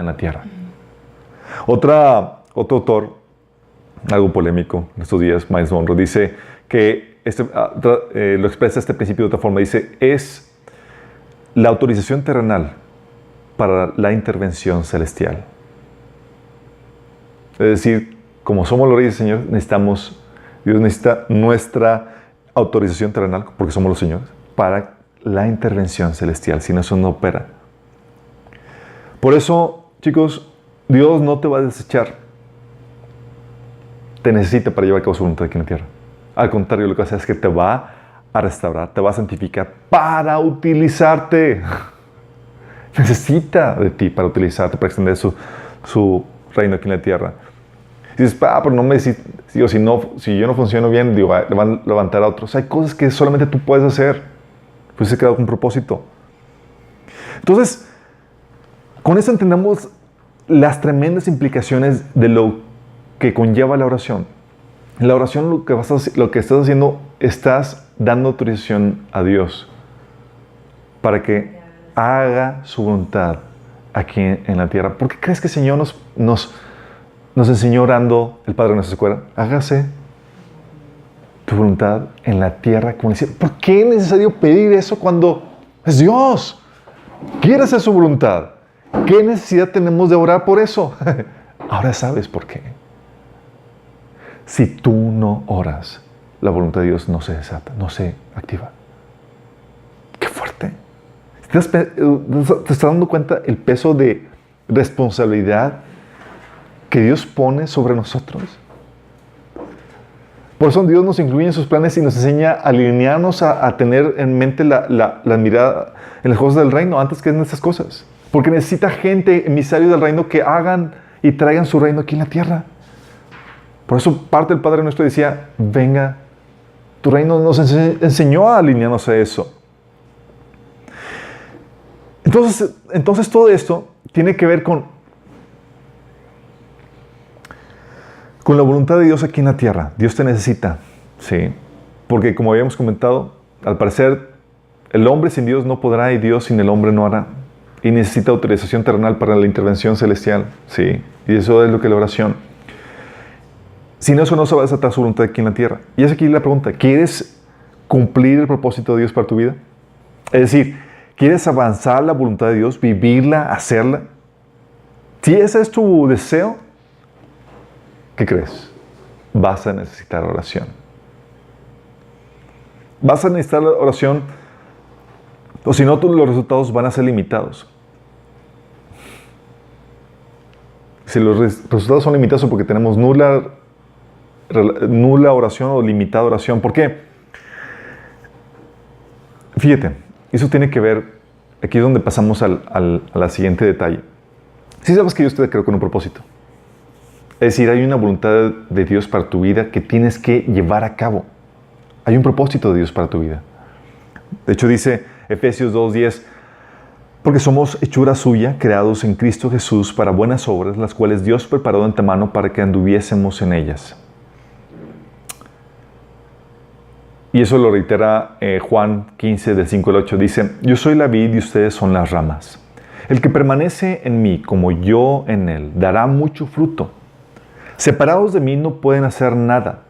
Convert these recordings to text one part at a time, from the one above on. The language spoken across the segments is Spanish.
en la tierra. Otro autor, algo polémico en estos días, Miles Monroe, dice que lo expresa este principio de otra forma. Dice, es la autorización terrenal para la intervención celestial. Es decir, como somos los reyes y señores, Dios necesita nuestra autorización terrenal, porque somos los señores, para la intervención celestial. Si no, eso no opera. Por eso, chicos, Dios no te va a desechar. Te necesita para llevar a cabo su voluntad aquí en la tierra. Al contrario, lo que hace es que te va a restaurar, te va a santificar para utilizarte. Necesita de ti para utilizarte, para extender su reino aquí en la tierra. Y dices, pero no me si yo no funciono bien, le van a levantar a otros. Hay cosas que solamente tú puedes hacer. Pues se creado con propósito. Entonces, con eso entendamos las tremendas implicaciones de lo que conlleva la oración. En la oración lo que estás haciendo, estás dando autorización a Dios para que haga su voluntad aquí en la tierra. ¿Por qué crees que el Señor nos enseñó orando el Padre Nuestro? ¿Se acuerdan? Hágase tu voluntad en la tierra como en el cielo. ¿Por qué es necesario pedir eso cuando es Dios? Quiere hacer su voluntad. ¿Qué necesidad tenemos de orar por eso? Ahora sabes por qué. Si tú no oras, la voluntad de Dios no se desata, no se activa. ¡Qué fuerte! ¿Te estás dando cuenta el peso de responsabilidad que Dios pone sobre nosotros? Por eso Dios nos incluye en sus planes y nos enseña a alinearnos a tener en mente la mirada en las cosas del reino antes que en estas cosas. Porque necesita gente, emisarios del reino, que hagan y traigan su reino aquí en la tierra. Por eso parte del Padre Nuestro decía, venga, tu reino. Nos enseñó a alinearnos a eso. Entonces todo esto tiene que ver con la voluntad de Dios aquí en la tierra. Dios te necesita, ¿sí? Porque como habíamos comentado, al parecer el hombre sin Dios no podrá y Dios sin el hombre no hará. Y necesita autorización terrenal para la intervención celestial, ¿sí? Y eso es lo que es la oración. Sin eso no se va a desatar su voluntad aquí en la tierra. Y es aquí la pregunta, ¿quieres cumplir el propósito de Dios para tu vida? Es decir, ¿quieres avanzar la voluntad de Dios, vivirla, hacerla? Si ese es tu deseo, ¿qué crees? Vas a necesitar oración. Vas a necesitar oración, o si no, los resultados van a ser limitados. Si los resultados son limitados es porque tenemos nula oración o limitada oración. ¿Por qué? Fíjate, eso tiene que ver, aquí es donde pasamos al siguiente detalle. Si sabes que Dios te creó con un propósito. Es decir, hay una voluntad de Dios para tu vida que tienes que llevar a cabo. Hay un propósito de Dios para tu vida. De hecho, dice Efesios 2:10, porque somos hechura suya, creados en Cristo Jesús para buenas obras, las cuales Dios preparó de antemano para que anduviésemos en ellas. Y eso lo reitera Juan 15, del 5 al 8. Dice, yo soy la vid y ustedes son las ramas. El que permanece en mí, como yo en él, dará mucho fruto. Separados de mí no pueden hacer nada.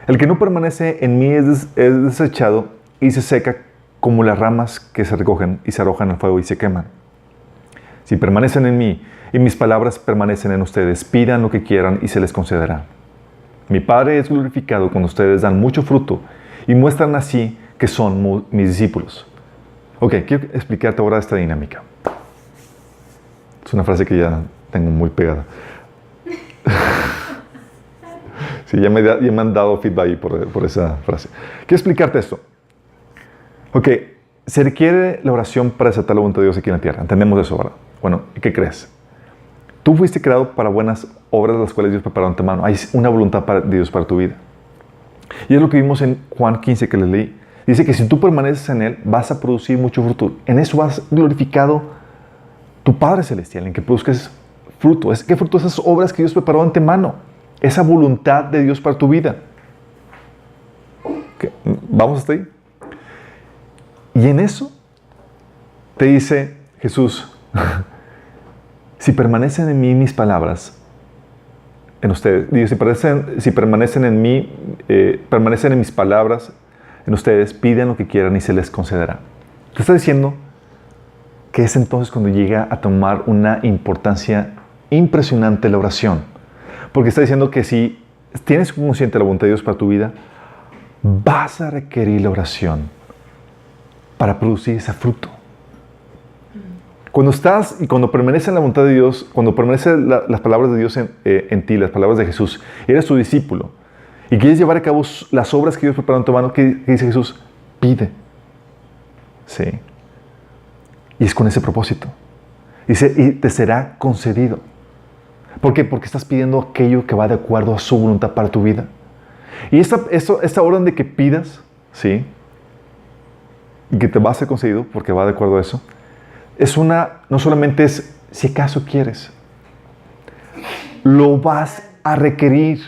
El que no permanece en mí es desechado y se seca como las ramas que se recogen y se arrojan al fuego y se queman. Si permanecen en mí y mis palabras permanecen en ustedes, pidan lo que quieran y se les concederá. Mi Padre es glorificado cuando ustedes dan mucho fruto y muestran así que son mis discípulos. Ok, quiero explicarte ahora esta dinámica. Es una frase que ya tengo muy pegada. Sí, ya me han dado feedback ahí por esa frase. Quiero explicarte esto. Ok, se requiere la oración para desatar la voluntad de Dios aquí en la tierra. Entendemos eso, ¿verdad? Bueno, ¿qué crees? Tú fuiste creado para buenas obras, las cuales Dios preparó de antemano. Hay una voluntad de Dios para tu vida. Y es lo que vimos en Juan 15 que les leí. Dice que si tú permaneces en Él, vas a producir mucho fruto. En eso vas glorificado tu Padre Celestial, en que produzcas fruto. ¿Qué fruto? Esas obras que Dios preparó de antemano. Esa voluntad de Dios para tu vida. ¿Okay? ¿Vamos hasta ahí? Y en eso te dice Jesús, si permanecen en mí mis palabras, en ustedes, digo, si permanecen en mí, permanecen en mis palabras, en ustedes, piden lo que quieran y se les concederá. Te está diciendo que es entonces cuando llega a tomar una importancia impresionante la oración. Porque está diciendo que si tienes consciente la voluntad de Dios para tu vida, vas a requerir la oración para producir ese fruto. Cuando estás y cuando permanece en la voluntad de Dios, cuando permanecen las palabras de Dios en ti, las palabras de Jesús, eres su discípulo y quieres llevar a cabo las obras que Dios preparó en tu mano, ¿qué dice Jesús? Pide. Sí. Y es con ese propósito. Dice, y te será concedido. ¿Por qué? Porque estás pidiendo aquello que va de acuerdo a su voluntad para tu vida. Y esta orden de que pidas, ¿sí? Y que te va a ser concedido, porque va de acuerdo a eso, no solamente es si acaso quieres, lo vas a requerir.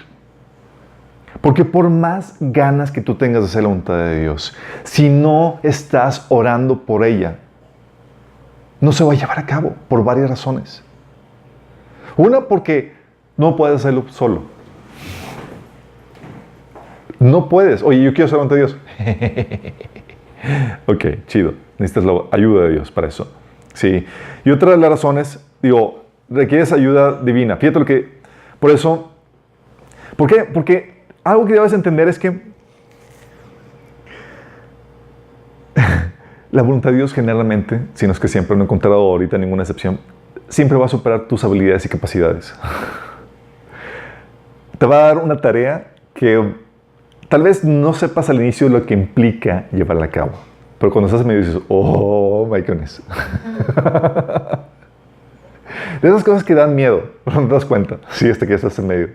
Porque por más ganas que tú tengas de hacer la voluntad de Dios, si no estás orando por ella, no se va a llevar a cabo por varias razones. Una, porque no puedes hacerlo solo. No puedes. Oye, yo quiero hacer la voluntad de Dios. Ok, chido. Necesitas la ayuda de Dios para eso. Sí. Y otra de las razones, requieres ayuda divina. Fíjate lo que... Por eso... ¿Por qué? Porque algo que debes entender es que la voluntad de Dios generalmente, si no es que siempre, no he encontrado ahorita ninguna excepción, siempre va a superar tus habilidades y capacidades. Te va a dar una tarea que tal vez no sepas al inicio lo que implica llevarla a cabo. Pero cuando estás en medio dices, oh my goodness. De esas cosas que dan miedo, pero no te das cuenta. Sí, hasta que estás en medio.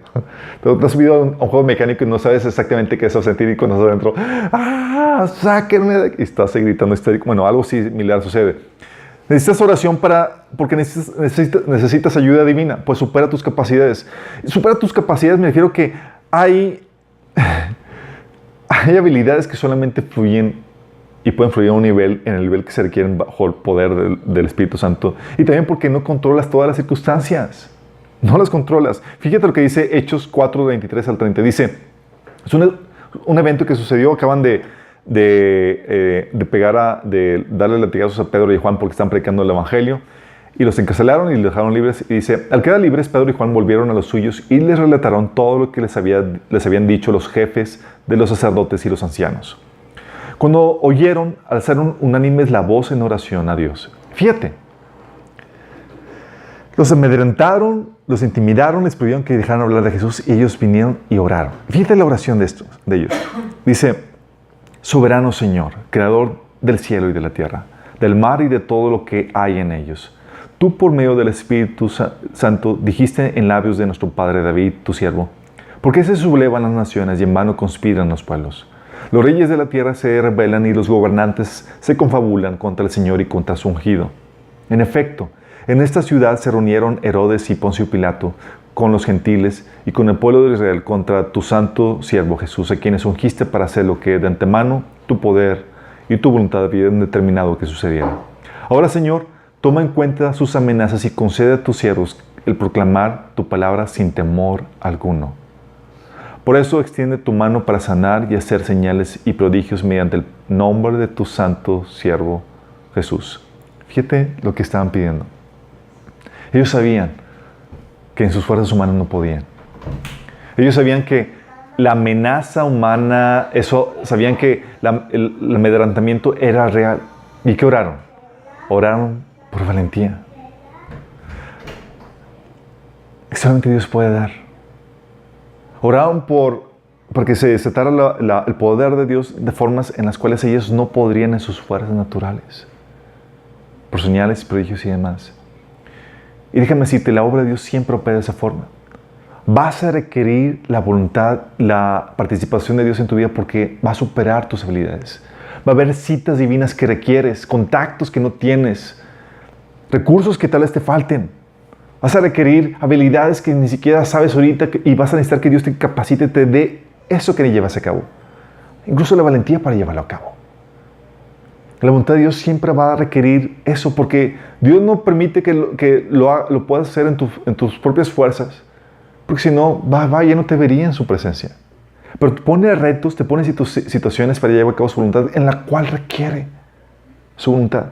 Te has subido a un juego mecánico y no sabes exactamente qué es sentir, y cuando estás adentro, ¡ah! ¡Sáquenme! Y estás gritando histérico. Bueno, algo similar sucede. Necesitas oración porque necesitas ayuda divina. Pues supera tus capacidades. Supera tus capacidades, me refiero que hay habilidades que solamente fluyen y pueden fluir a un nivel, en el nivel que se requieren bajo el poder del Espíritu Santo. Y también porque no controlas todas las circunstancias. No las controlas. Fíjate lo que dice Hechos 4, 23 al 30. Dice, es un evento que sucedió, acaban de darle latigazos a Pedro y Juan porque están predicando el Evangelio. Y los encarcelaron y los dejaron libres. Y dice, al quedar libres, Pedro y Juan volvieron a los suyos y les relataron todo lo que les habían dicho los jefes de los sacerdotes y los ancianos. Cuando oyeron, alzaron unánimes la voz en oración a Dios. Fíjate. Los amedrentaron, los intimidaron, les prohibieron que dejaran hablar de Jesús y ellos vinieron y oraron. Fíjate la oración de ellos. Dice, soberano Señor, creador del cielo y de la tierra, del mar y de todo lo que hay en ellos. Tú por medio del Espíritu Santo dijiste en labios de nuestro padre David, tu siervo, ¿por qué se sublevan las naciones y en vano conspiran los pueblos? Los reyes de la tierra se rebelan y los gobernantes se confabulan contra el Señor y contra su ungido. En efecto, en esta ciudad se reunieron Herodes y Poncio Pilato con los gentiles y con el pueblo de Israel contra tu santo siervo Jesús, a quienes ungiste para hacer lo que de antemano tu poder y tu voluntad habían determinado que sucediera. Ahora, Señor, toma en cuenta sus amenazas y concede a tus siervos el proclamar tu palabra sin temor alguno. Por eso extiende tu mano para sanar y hacer señales y prodigios mediante el nombre de tu santo siervo Jesús. Fíjate lo que estaban pidiendo. Ellos sabían que en sus fuerzas humanas no podían. Ellos sabían que la amenaza humana, sabían que el amedrentamiento era real. ¿Y qué oraron? Oraron por valentía. Solamente Dios puede dar. Oraron porque se desatara el poder de Dios de formas en las cuales ellos no podrían en sus fuerzas naturales. Por señales, prodigios y demás. Y déjame decirte, la obra de Dios siempre opera de esa forma. Vas a requerir la voluntad, la participación de Dios en tu vida porque va a superar tus habilidades. Va a haber citas divinas que requieres, contactos que no tienes, recursos que tal vez te falten. Vas a requerir habilidades que ni siquiera sabes ahorita y vas a necesitar que Dios te capacite, te dé eso que le llevas a cabo. Incluso la valentía para llevarlo a cabo. La voluntad de Dios siempre va a requerir eso, porque Dios no permite que lo puedas hacer en tus propias fuerzas, porque si no, ya no te vería en su presencia. Pero te pone retos, te pone situaciones para llevar a cabo su voluntad, en la cual requiere su voluntad.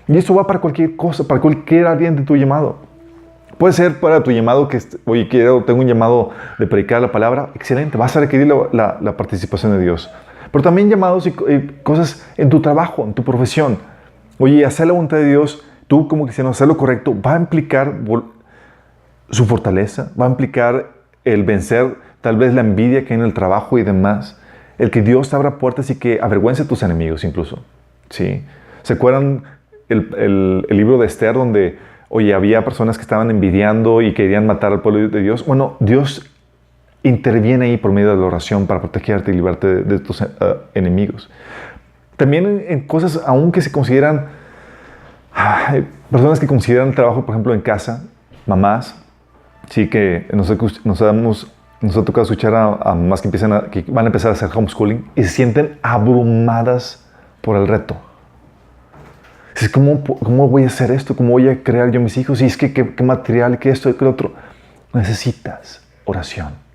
Y esto va para cualquier cosa, para cualquier área de tu llamado. Puede ser para tu llamado que, oye, tengo un llamado de predicar la palabra, excelente, vas a requerir la participación de Dios. Pero también llamados y cosas en tu trabajo, en tu profesión. Oye, hacer la voluntad de Dios, tú como cristiano, hacer lo correcto, va a implicar su fortaleza, va a implicar el vencer tal vez la envidia que hay en el trabajo y demás, el que Dios te abra puertas y que avergüence a tus enemigos incluso. ¿Sí? ¿Se acuerdan el libro de Esther donde, oye, había personas que estaban envidiando y querían matar al pueblo de Dios? Bueno, Dios interviene ahí por medio de la oración para protegerte y librarte de tus enemigos. También en cosas aún que se consideran, personas que consideran el trabajo, por ejemplo, en casa, mamás, sí que nos ha tocado escuchar a mamás que van a empezar a hacer homeschooling y se sienten abrumadas por el reto. ¿Cómo voy a hacer esto? ¿Cómo voy a crear yo mis hijos? Y es que qué material, qué esto, qué lo otro. Necesitas oración.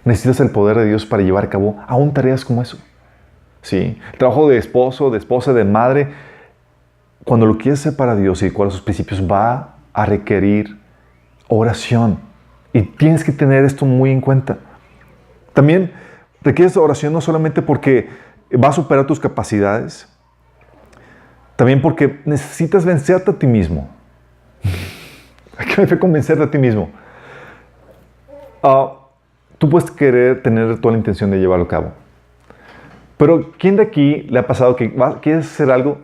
Necesitas el poder de Dios para llevar a cabo aún tareas como eso. ¿Sí? El trabajo de esposo, de esposa, de madre, cuando lo quieres hacer para Dios y de acuerdo a sus principios, va a requerir oración. Y tienes que tener esto muy en cuenta. También requieres oración no solamente porque va a superar tus capacidades, también porque necesitas vencerte a ti mismo. Hay que convencerte a ti mismo. Tú puedes querer tener toda la intención de llevarlo a cabo. Pero ¿quién de aquí le ha pasado que quieres hacer algo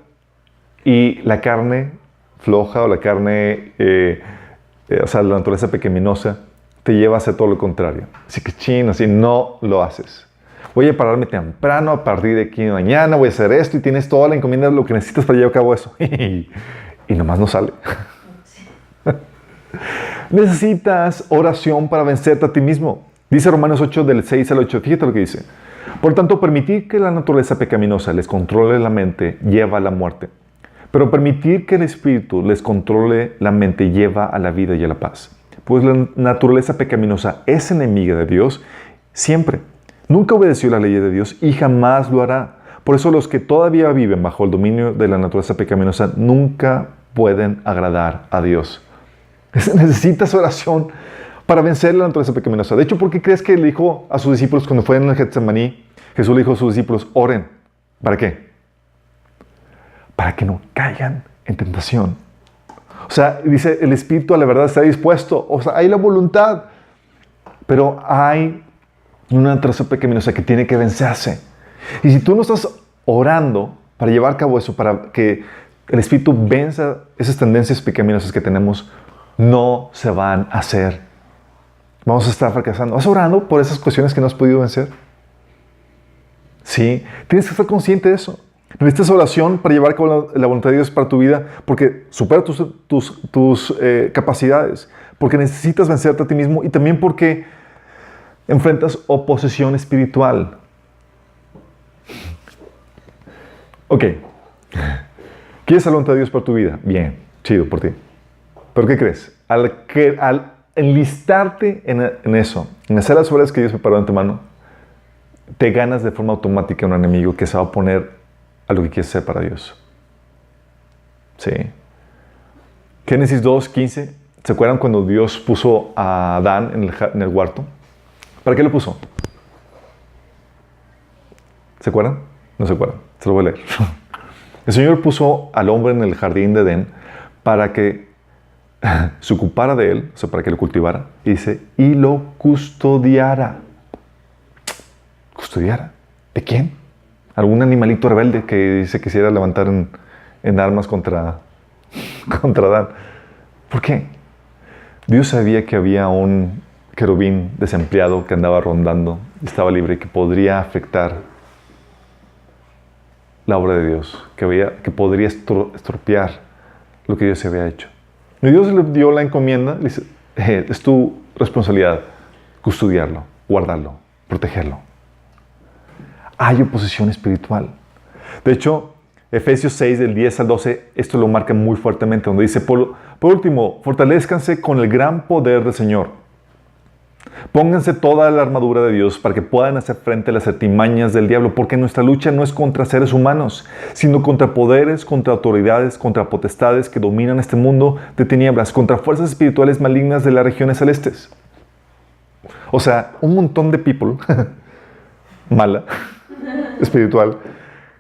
y la carne floja o la carne, o sea, la naturaleza pecaminosa, te lleva a hacer todo lo contrario? Así que así no lo haces. Voy a pararme temprano, a partir de aquí mañana voy a hacer esto y tienes toda la encomienda de lo que necesitas para llevar a cabo eso. Y nomás no sale. Necesitas oración para vencerte a ti mismo. Dice Romanos 8, del 6 al 8. Fíjate lo que dice. Por tanto, permitir que la naturaleza pecaminosa les controle la mente lleva a la muerte. Pero permitir que el Espíritu les controle la mente lleva a la vida y a la paz. Pues la naturaleza pecaminosa es enemiga de Dios siempre. Nunca obedeció la ley de Dios y jamás lo hará. Por eso los que todavía viven bajo el dominio de la naturaleza pecaminosa nunca pueden agradar a Dios. Necesitas oración para vencer la naturaleza pecaminosa. De hecho, ¿por qué crees que le dijo a sus discípulos cuando fue en el Getsemaní? Jesús le dijo a sus discípulos, oren. ¿Para qué? Para que no caigan en tentación. O sea, dice, el Espíritu a la verdad está dispuesto. O sea, hay la voluntad. Pero hay una naturaleza pecaminosa que tiene que vencerse. Y si tú no estás orando para llevar a cabo eso, para que el Espíritu venza esas tendencias pecaminosas que tenemos, no se van a hacer. Vamos a estar fracasando. ¿Vas orando por esas cuestiones que no has podido vencer? Sí. Tienes que estar consciente de eso. Necesitas oración para llevar a cabo la voluntad de Dios para tu vida, porque supera tus capacidades, porque necesitas vencerte a ti mismo y también porque enfrentas oposición espiritual. Ok. ¿Quieres la voluntad de Dios para tu vida? Bien, chido por ti. ¿Pero qué crees? Al enlistarte en eso, en hacer las obras que Dios preparó de antemano, te ganas de forma automática a un enemigo que se va a oponer a lo que quieres hacer para Dios. Sí. Génesis 2:15. ¿Se acuerdan cuando Dios puso a Adán en el huerto? ¿Para qué lo puso? ¿Se acuerdan? No se acuerdan. Se lo voy a leer. El Señor puso al hombre en el jardín de Edén para que se ocupara de él, o sea, para que lo cultivara. Y dice, y lo custodiara. ¿Custodiara? ¿De quién? ¿Algún animalito rebelde que se quisiera levantar en armas contra Adán? ¿Por qué? Dios sabía que había un querubín desempleado que andaba rondando, estaba libre y que podría afectar la obra de Dios, que podría estropear lo que Dios se había hecho. Y Dios le dio la encomienda, le dice, es tu responsabilidad custodiarlo, guardarlo, protegerlo. Hay oposición espiritual. De hecho, Efesios 6, del 10 al 12, esto lo marca muy fuertemente, donde dice, por último, fortalezcanse con el gran poder del Señor. Pónganse toda la armadura de Dios para que puedan hacer frente a las artimañas del diablo, porque nuestra lucha no es contra seres humanos, sino contra poderes, contra autoridades, contra potestades que dominan este mundo de tinieblas, contra fuerzas espirituales malignas de las regiones celestes. O sea, un montón de people mala, espiritual,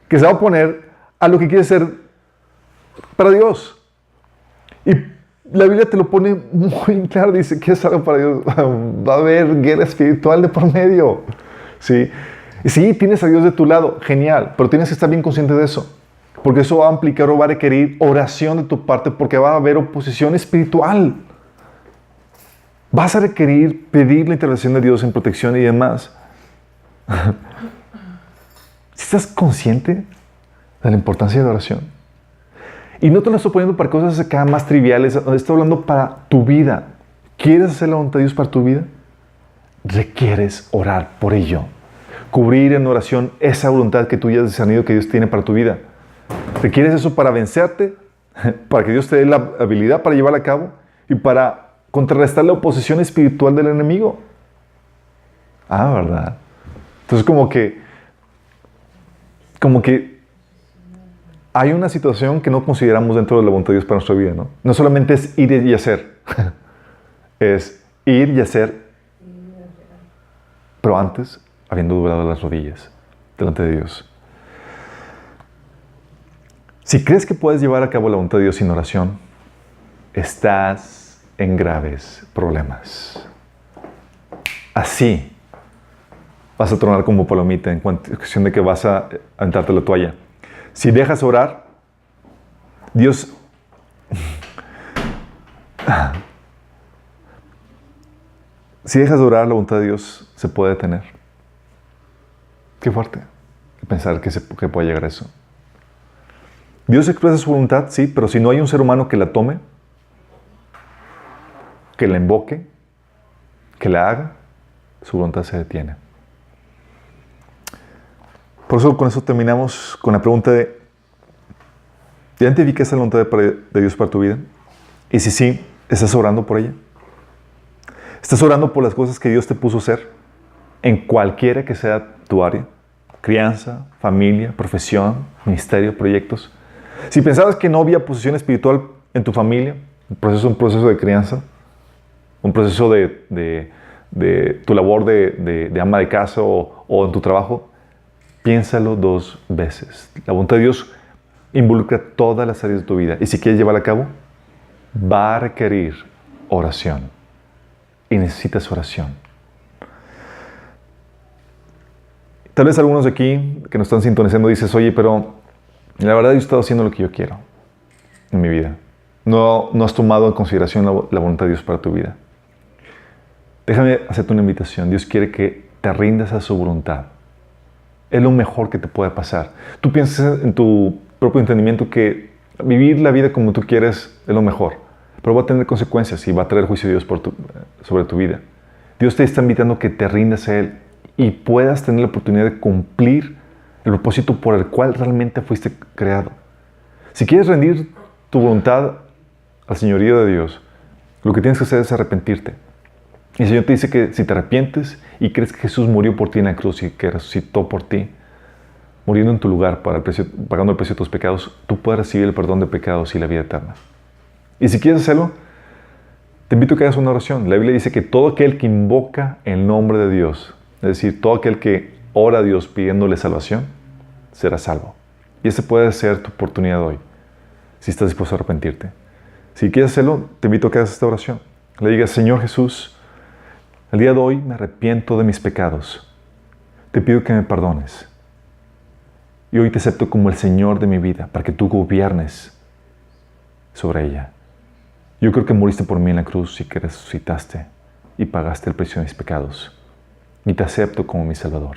que se va a oponer a lo que quiere ser para Dios. Y la Biblia te lo pone muy claro, dice que es algo para Dios. Va a haber guerra espiritual de por medio. ¿Sí? Y sí, tienes a Dios de tu lado, genial, pero tienes que estar bien consciente de eso. Porque eso va a implicar o va a requerir oración de tu parte, porque va a haber oposición espiritual. Vas a requerir pedir la intervención de Dios en protección y demás. ¿Sí estás consciente de la importancia de la oración? Y no te lo estoy poniendo para cosas acá más triviales, estoy hablando para tu vida. ¿Quieres hacer la voluntad de Dios para tu vida? Requieres orar por ello. Cubrir en oración esa voluntad que tú ya has discernido que Dios tiene para tu vida. ¿Requieres eso para vencerte? Para que Dios te dé la habilidad para llevarla a cabo y para contrarrestar la oposición espiritual del enemigo. Ah, ¿verdad? Entonces como que hay una situación que no consideramos dentro de la voluntad de Dios para nuestra vida, ¿no? No solamente es ir y hacer, es ir y hacer, pero antes, habiendo doblado las rodillas delante de Dios. Si crees que puedes llevar a cabo la voluntad de Dios sin oración, estás en graves problemas. Así vas a tronar como palomita en cuestión de que vas a aventarte la toalla. Si dejas orar, Dios... Si dejas de orar, la voluntad de Dios se puede detener. Qué fuerte pensar que puede llegar a eso. Dios expresa su voluntad, sí, pero si no hay un ser humano que la tome, que la invoque, que la haga, su voluntad se detiene. Por eso con eso terminamos con la pregunta de ¿ya identificas la voluntad de Dios para tu vida? Y si sí, ¿estás orando por ella? ¿Estás orando por las cosas que Dios te puso a hacer? En cualquiera que sea tu área. Crianza, familia, profesión, ministerio, proyectos. Si pensabas que no había posición espiritual en tu familia, un proceso de crianza, un proceso de tu labor de ama de casa o en tu trabajo, piénsalo 2 veces. La voluntad de Dios involucra todas las áreas de tu vida. Y si quieres llevarla a cabo, va a requerir oración. Y necesitas oración. Tal vez algunos de aquí que nos están sintonizando dices, oye, pero la verdad yo he estado haciendo lo que yo quiero en mi vida. No has tomado en consideración la voluntad de Dios para tu vida. Déjame hacerte una invitación. Dios quiere que te rindas a su voluntad. Es lo mejor que te puede pasar. Tú piensas en tu propio entendimiento que vivir la vida como tú quieres es lo mejor, pero va a tener consecuencias y va a traer juicio de Dios sobre tu vida. Dios te está invitando a que te rindas a Él y puedas tener la oportunidad de cumplir el propósito por el cual realmente fuiste creado. Si quieres rendir tu voluntad al señorío de Dios, lo que tienes que hacer es arrepentirte. Y el Señor te dice que si te arrepientes y crees que Jesús murió por ti en la cruz y que resucitó por ti, muriendo en tu lugar pagando el precio de tus pecados, tú puedes recibir el perdón de pecados y la vida eterna. Y si quieres hacerlo, te invito a que hagas una oración. La Biblia dice que todo aquel que invoca el nombre de Dios, es decir, todo aquel que ora a Dios pidiéndole salvación, será salvo. Y esa puede ser tu oportunidad hoy, si estás dispuesto a arrepentirte. Si quieres hacerlo, te invito a que hagas esta oración. Le digas, Señor Jesús, el día de hoy me arrepiento de mis pecados. Te pido que me perdones. Y hoy te acepto como el Señor de mi vida, para que tú gobiernes sobre ella. Yo creo que moriste por mí en la cruz y que resucitaste y pagaste el precio de mis pecados. Y te acepto como mi Salvador.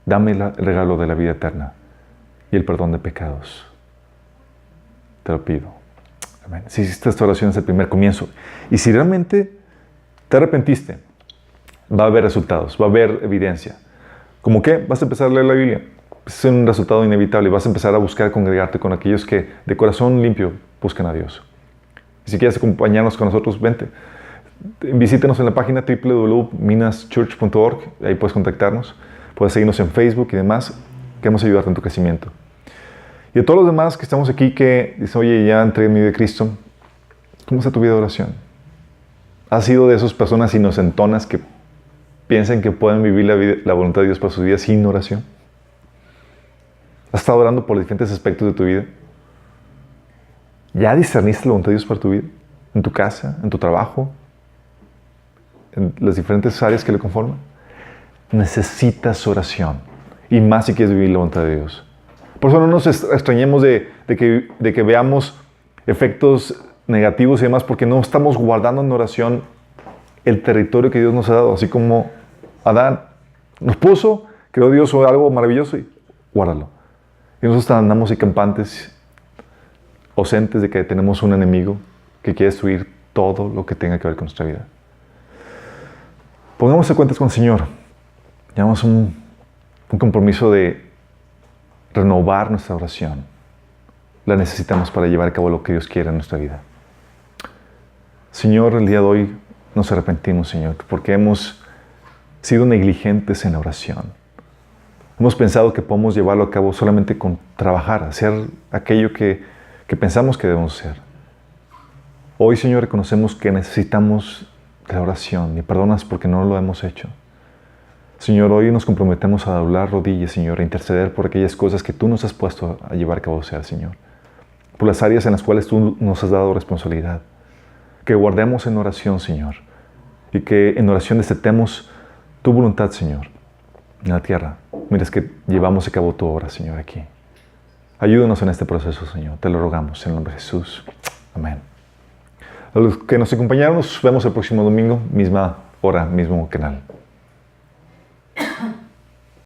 Dame el regalo de la vida eterna y el perdón de pecados. Te lo pido. Amén. Si hiciste esta oración es el primer comienzo. Y si realmente te arrepentiste, va a haber resultados, va a haber evidencia. ¿Cómo qué? Vas a empezar a leer la Biblia. es un resultado inevitable y vas a empezar a buscar congregarte con aquellos que de corazón limpio buscan a Dios. Y si quieres acompañarnos con nosotros, vente. Visítenos en la página www.minaschurch.org. Ahí puedes contactarnos. Puedes seguirnos en Facebook y demás. Queremos ayudarte en tu crecimiento. Y a todos los demás que estamos aquí que dicen, oye, ya entregué mi vida a Cristo, ¿cómo está tu vida de oración? ¿Has sido de esas personas inocentonas que piensan que pueden vivir la voluntad de Dios para sus vidas sin oración? ¿Has estado orando por los diferentes aspectos de tu vida? ¿Ya discerniste la voluntad de Dios para tu vida? ¿En tu casa? ¿En tu trabajo? ¿En las diferentes áreas que le conforman? Necesitas oración. Y más si quieres vivir la voluntad de Dios. Por eso no nos extrañemos de que veamos efectos negativos y demás, porque no estamos guardando en oración el territorio que Dios nos ha dado. Así como Adán nos puso, creó Dios algo maravilloso y guárdalo. Y nosotros andamos y campantes, ausentes de que tenemos un enemigo que quiere destruir todo lo que tenga que ver con nuestra vida. Pongamos en cuentas con el Señor. Llevamos un compromiso de renovar nuestra oración. La necesitamos para llevar a cabo lo que Dios quiere en nuestra vida. Señor, el día de hoy nos arrepentimos, Señor, porque hemos sido negligentes en la oración. Hemos pensado que podemos llevarlo a cabo solamente con trabajar, hacer aquello que pensamos que debemos hacer. Hoy, Señor, reconocemos que necesitamos de la oración y perdonas porque no lo hemos hecho. Señor, hoy nos comprometemos a doblar rodillas, Señor, a interceder por aquellas cosas que tú nos has puesto a llevar a cabo, Señor. Por las áreas en las cuales tú nos has dado responsabilidad. Que guardemos en oración, Señor. Y que en oración destetemos tu voluntad, Señor, en la tierra. Mira, es que llevamos a cabo tu obra, Señor, aquí. Ayúdanos en este proceso, Señor. Te lo rogamos en el nombre de Jesús. Amén. A los que nos acompañaron, nos vemos el próximo domingo, misma hora, mismo canal.